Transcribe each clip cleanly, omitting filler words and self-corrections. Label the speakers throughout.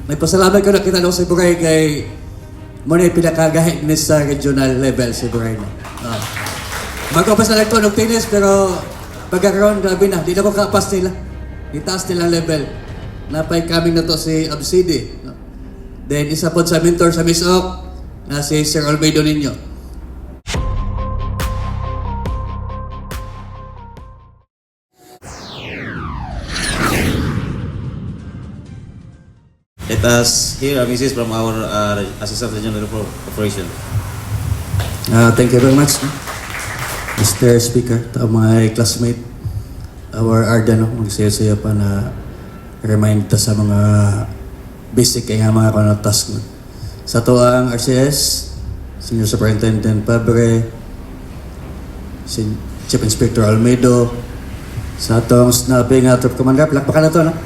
Speaker 1: May pasalamat ko na kita sa Bugay kay mo na pinakagahit ni sa regional level si Bugay na. Magkapas na lang ito ng tennis pero pagkakaroon, grabe na, di na ko kapas nila. Itaas nilang level. Napay coming na to si Absidi. Then isa po sa mentor sa Miss Ok na si Sir Olmedo ninyo.
Speaker 2: Let us hear a message from our Assistant Regional Operation.
Speaker 1: Thank you very much, Mr. Speaker, to my classmate, our Arda, magsayo-sayo pa na remind ta sa mga basic kaya mga task. Sa to ang RCS, Senior Superintendent Pabre, Chief Inspector Almedo, sa atong snapping Troop Commander, palakpakan na to, no?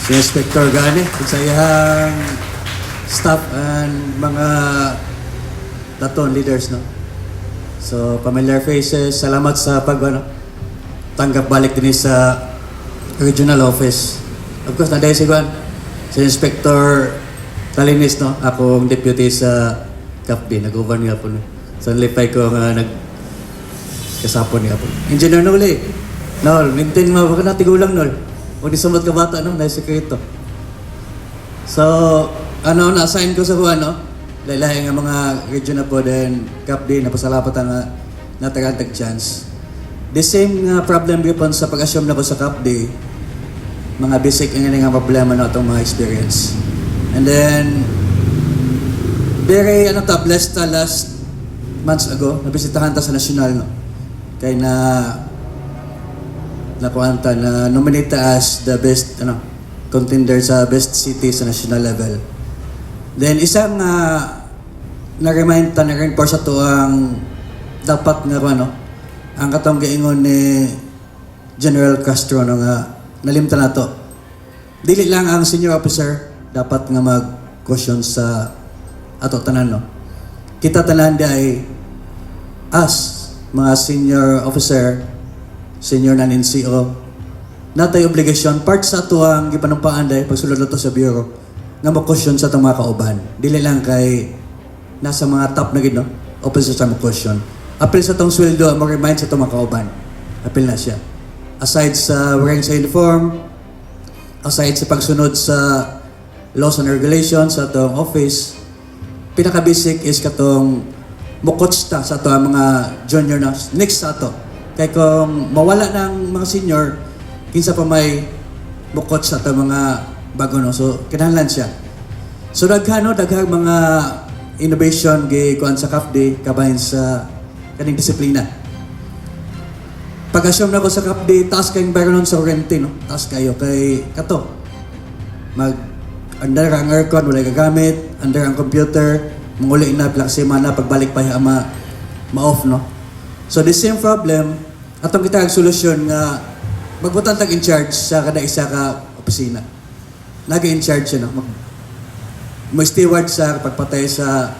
Speaker 1: Si Inspector Gane, sa iyang staff and mga daton leaders, no? So, familiar faces, salamat sa tanggap balik din sa regional office. Of course, nanday si Juan, si Inspector Talinis, no? Akong deputy sa CAPD, nag-over niya po. So, nalipay ko nga kasapon niya po. Engineer Noli, Nol, maintain mo, baka natigulang, Nol. Huwag di sumot ka bata, no? Dahil sekreto. So, na-assign ko sa Juan, no? Lailay nga mga region na po, then CAPD, napasalapat ang natagantag chance. The same problem yun sa pag-assume na ko sa CAPD, mga basic nga problema na itong mga experience. And then, very blessed last months ago, nabisitahan ta sa national, no? Kaya nakuhanta na nominate as the best contender sa best city sa national level. Then isang na-remind ta na-reinforce sa to ang dapat nga ang katong gaingon ni General Castro nga nalimtan na to. Dili lang ang senior officer dapat nga mag-question sa ato tanan, no? Kita tanan ay as mga senior officer, senior non-NCO, natay obligasyon, part sa ito ang gipanumpaan dahil pagsulod na ito sa bureau, nga mag-question sa itong mga kauban. Dili lang kay nasa mga top na no? Officer sa mag-question. Apil sa itong sweldo, mag-remind sa itong mga kauban. Apil na siya. Aside sa wearing sa uniform, aside sa pagsunod sa laws and regulations sa itong office, pinaka-basic is katong mukots ta sa ito ang mga junior na next sa ito. Kaya kung mawala ng mga senior, kinsa pa may bukod sa ito mga bago, no? So, kinahanglan siya. So, daghang mga innovation kuan sa CAPD kabahin sa kaning disiplina. Pag-assume na ko sa CAPD, taas kayong environment sa oriente, no? Taas kayo kay kato. Under ang aircon, wala gagamit, under ang computer, manguli na, bilang semana, pagbalik pa ma-off, no? So the same problem, atong kita ang solusyon nga magbutan tag in charge sa kada isa ka opisina. Nag-in charge siya, no? Mag-steward sa pagpatay sa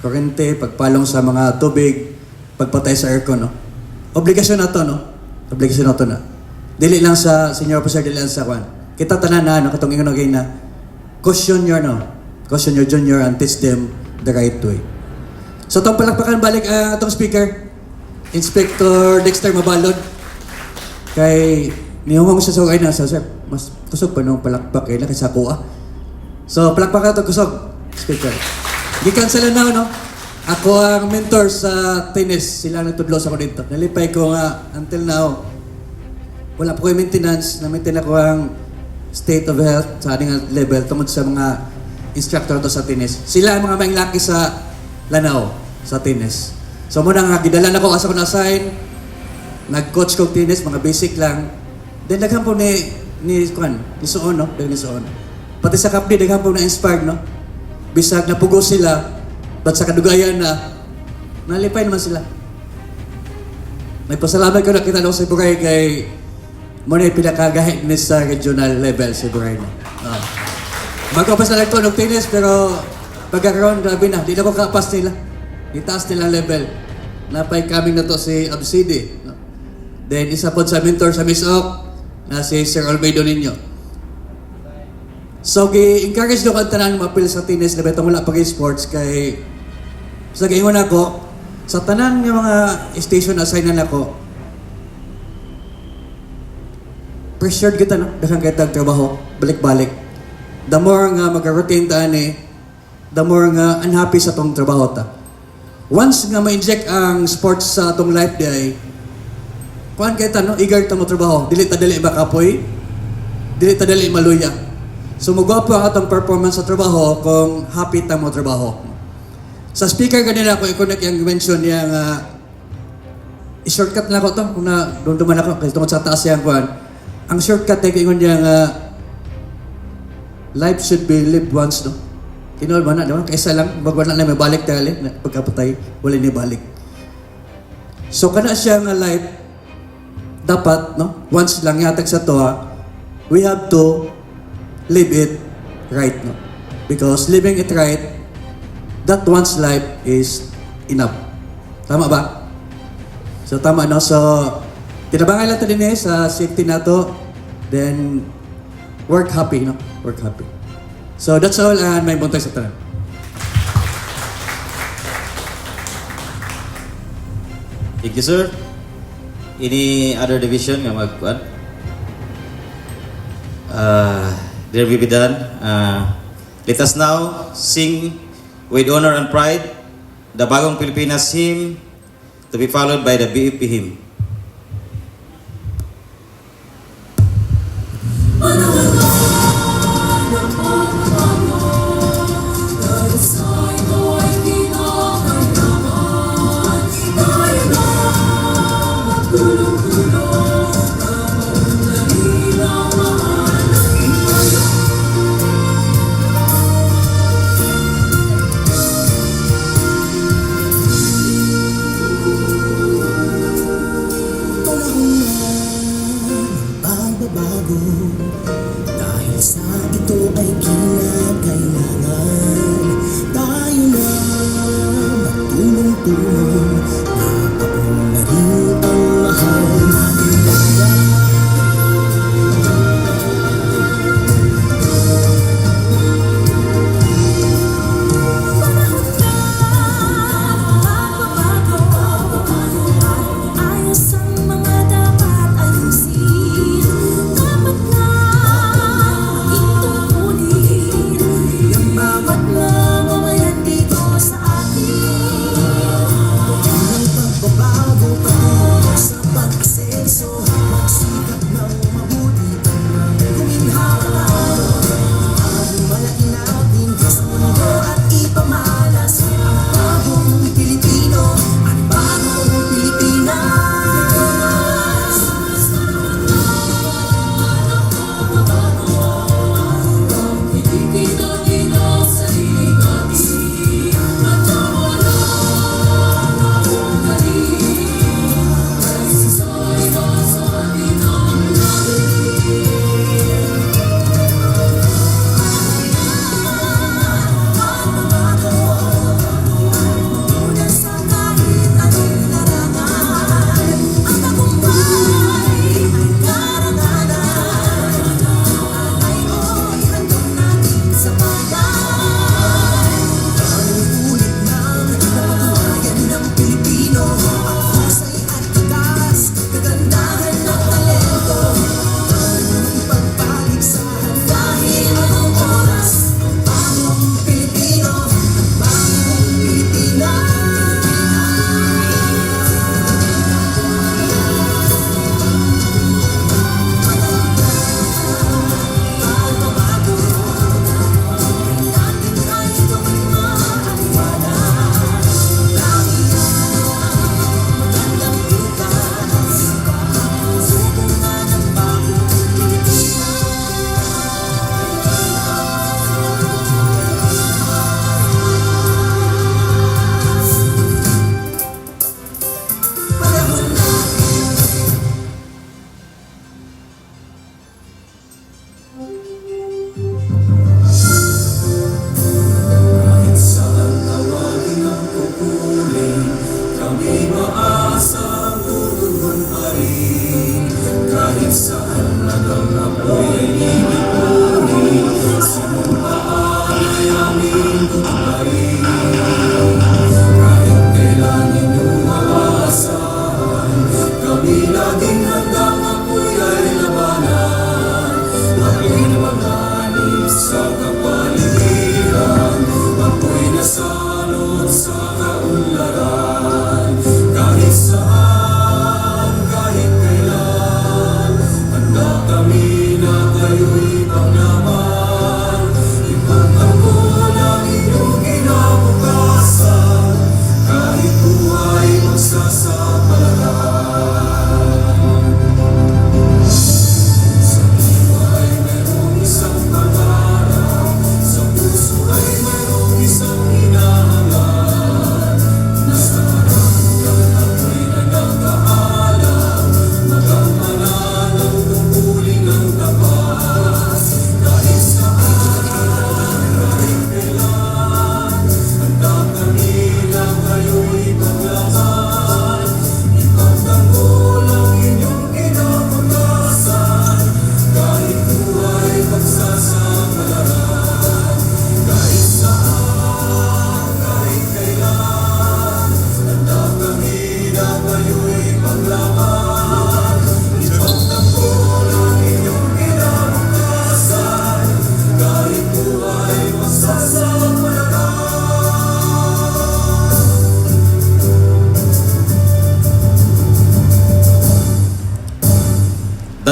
Speaker 1: kurente, pagpalong sa mga tubig, pagpatay sa aircon, no? Obligasyon na to, no? Obligasyon na to na. Dili lang sa senior officer, dili lang sa kwan. Kita tanan na, no? Katong ingon na caution your, no? Caution your junior and teach them the right way. So itong palakpakan balik itong speaker, Inspector Dexter Mabalod. Kay nihungong siya sa okay na, sir, mas kusog pa nung palakpak kay na kaysa kuha. So palakpakan ito kusog, speaker. Gikan sila na, no? Ako ang mentor sa tennis, sila nagtudlos ako dito. Nalipay ko nga, until now, wala po ko yung maintenance, na-maintain ako ang state of health sa ating level tungkol sa mga instructor to sa tennis. Sila ang mga maing laki sa Lanao, sa tennis. So muna nga, gidalan ako asa ko na-assign, nag-coach kong tennis, mga basic lang. Then daghang po ni Suon, no? Ni Suon. Pati sa CAPD, daghang po na-inspired, no? Bisag napugo sila, but sa kadugayan na, nalipay naman sila. May pasalamat ko na kita sa Bugay kay muna pinakagahit ni sa regional level sa Bugay na. Magkapas na lang ito ng tennis, pero pagkakaroon, grabe na, di na ko kapas nila. Itaas nilang level. Napay coming na to si Absidi. No? Then isa po sa mentor sa Miss Ok na si Sir Olmedo ninyo. So, gi-encourage nyo kang tanan mapil sa tennis na betong wala pag-sports kay sa gaingon ako, sa tanan ng mga station assignan ako, pressured kita no, daghang kita trabaho, balik-balik. The more nga mag-routine ta ani, the more nga unhappy sa tong trabaho ta. Once nga ma-inject ang sports sa atong life day, kuan kita no, eager ta mo trabaho, dili ta dali makapoy, dili ta dali maluya. So magwapo ang atong performance sa trabaho kung happy ta mo trabaho. Sa speaker kanina ako ikonek yung mention niya nga i-shortcut na ako to kung na dumduman ako kasi tungkol sa taas yung kuan. Ang shortcut ay ingon niya nga life should be lived once no. Kinol ba na, di ba? Kaisa lang, wag na may balik dali, pagkapatay, wala ni balik. So kana siya nga life dapat no, once lang yatag sa to ha, we have to live it right no. Because living it right, that one's life is enough. Tama ba? So tama no. So tinabangan lang ito din sa safety na to. Then work happy no. Work happy. So that's all and may buntay sa tanan.
Speaker 2: Thank you, sir. Any other division nga magkuan? There will be done. Let us now sing with honor and pride the Bagong Pilipinas hymn to be followed by the BEP hymn.
Speaker 3: Pagbabago dahil sa ito ay kinakailangan tayo na magtulong-tulong na paunlarin ang mahal natin. Ayos ang mga dapat ayusin. Dapat na itungkulin ng bawat mamamayan dito sa atin.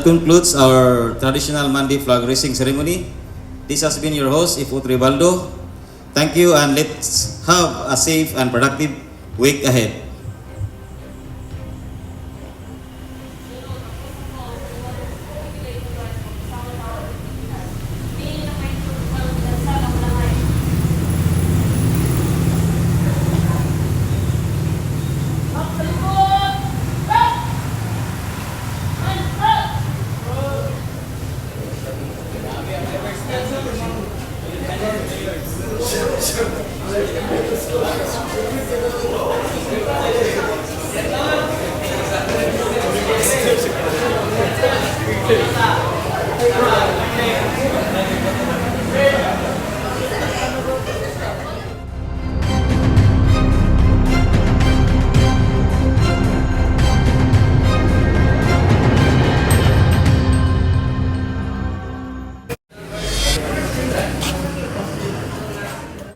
Speaker 2: that concludes our traditional Monday flag raising ceremony. This has been your host, Ifut Ribaldo. Thank you, and let's have a safe and productive week ahead.